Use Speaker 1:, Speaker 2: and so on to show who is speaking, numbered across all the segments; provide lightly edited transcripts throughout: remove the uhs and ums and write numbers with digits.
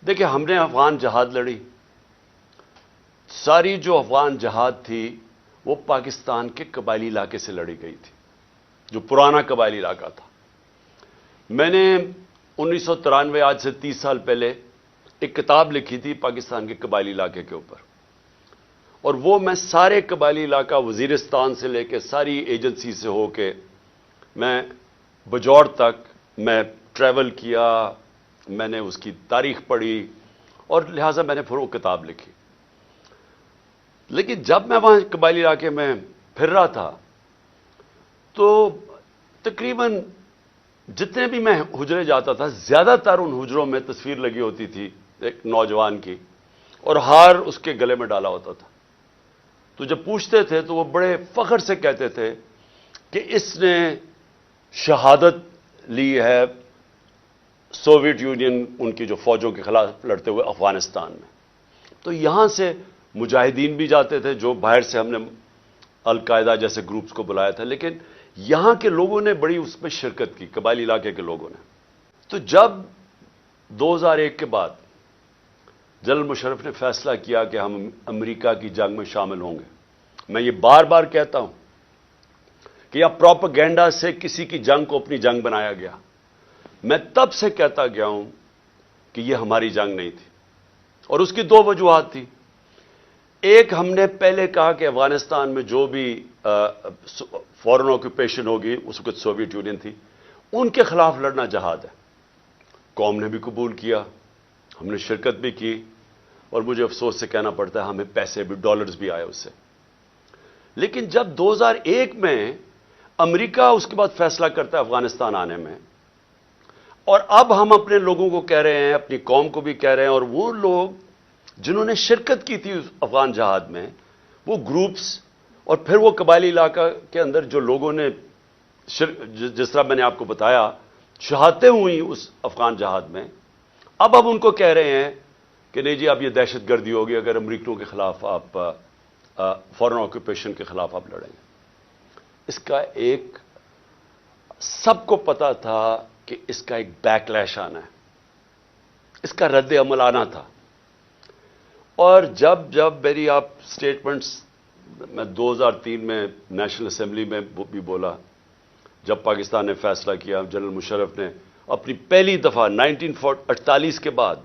Speaker 1: دیکھیں، ہم نے افغان جہاد لڑی. ساری جو افغان جہاد تھی وہ پاکستان کے قبائلی علاقے سے لڑی گئی تھی، جو پرانا قبائلی علاقہ تھا. میں نے 1993، آج سے 30 سال پہلے، ایک کتاب لکھی تھی پاکستان کے قبائلی علاقے کے اوپر، اور وہ میں سارے قبائلی علاقہ وزیرستان سے لے کے ساری ایجنسی سے ہو کے میں بجوڑ تک میں ٹریول کیا. میں نے اس کی تاریخ پڑھی اور لہٰذا میں نے پھر وہ کتاب لکھی. لیکن جب میں وہاں قبائلی علاقے میں پھر رہا تھا تو تقریباً جتنے بھی میں حجرے جاتا تھا، زیادہ تر ان حجروں میں تصویر لگی ہوتی تھی ایک نوجوان کی، اور ہار اس کے گلے میں ڈالا ہوتا تھا. تو جب پوچھتے تھے تو وہ بڑے فخر سے کہتے تھے کہ اس نے شہادت لی ہے سوویت یونین ان کی جو فوجوں کے خلاف لڑتے ہوئے افغانستان میں. تو یہاں سے مجاہدین بھی جاتے تھے، جو باہر سے ہم نے القاعدہ جیسے گروپس کو بلایا تھا، لیکن یہاں کے لوگوں نے بڑی اس میں شرکت کی، قبائلی علاقے کے لوگوں نے. تو جب 2001 کے بعد جنرل مشرف نے فیصلہ کیا کہ ہم امریکہ کی جنگ میں شامل ہوں گے، میں یہ بار بار کہتا ہوں کہ یہ پروپیگنڈا سے کسی کی جنگ کو اپنی جنگ بنایا گیا. میں تب سے کہتا گیا ہوں کہ یہ ہماری جنگ نہیں تھی، اور اس کی دو وجوہات تھی. ایک، ہم نے پہلے کہا کہ افغانستان میں جو بھی فورن آکوپیشن ہوگی، اس وقت سوویت یونین تھی، ان کے خلاف لڑنا جہاد ہے. قوم نے بھی قبول کیا، ہم نے شرکت بھی کی، اور مجھے افسوس سے کہنا پڑتا ہے ہمیں پیسے بھی، ڈالرز بھی آئے اس سے. لیکن جب 2001 میں امریکہ اس کے بعد فیصلہ کرتا ہے افغانستان آنے میں، اور اب ہم اپنے لوگوں کو کہہ رہے ہیں، اپنی قوم کو بھی کہہ رہے ہیں، اور وہ لوگ جنہوں نے شرکت کی تھی اس افغان جہاد میں، وہ گروپس اور پھر وہ قبائلی علاقہ کے اندر جو لوگوں نے جس طرح میں نے آپ کو بتایا شہادتیں ہوئی اس افغان جہاد میں، اب ہم ان کو کہہ رہے ہیں کہ نہیں جی، اب یہ دہشت گردی ہوگی اگر امریکیوں کے خلاف آپ فورن آکوپیشن کے خلاف آپ لڑیں گے. اس کا ایک، سب کو پتا تھا کہ اس کا ایک بیک لیش آنا ہے، اس کا رد عمل آنا تھا. اور جب میری آپ سٹیٹمنٹس میں 2003 میں نیشنل اسمبلی میں بھی بولا، جب پاکستان نے فیصلہ کیا، جنرل مشرف نے اپنی پہلی دفعہ 1948 کے بعد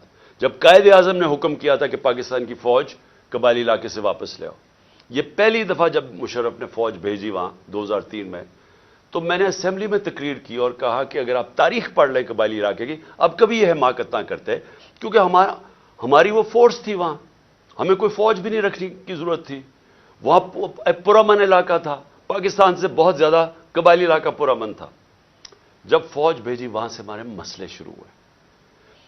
Speaker 1: جب قائد اعظم نے حکم کیا تھا کہ پاکستان کی فوج قبائلی علاقے سے واپس لے آؤ، یہ پہلی دفعہ جب مشرف نے فوج بھیجی وہاں 2003 میں، تو میں نے اسمبلی میں تقریر کی اور کہا کہ اگر آپ تاریخ پڑھ لیں قبائلی علاقے کی، اب کبھی یہ حماقت نہ کرتے، کیونکہ ہماری وہ فورس تھی وہاں، ہمیں کوئی فوج بھی نہیں رکھنے کی ضرورت تھی. وہاں پرامن علاقہ تھا، پاکستان سے بہت زیادہ قبائلی علاقہ پرامن تھا. جب فوج بھیجی وہاں سے ہمارے مسئلے شروع ہوئے.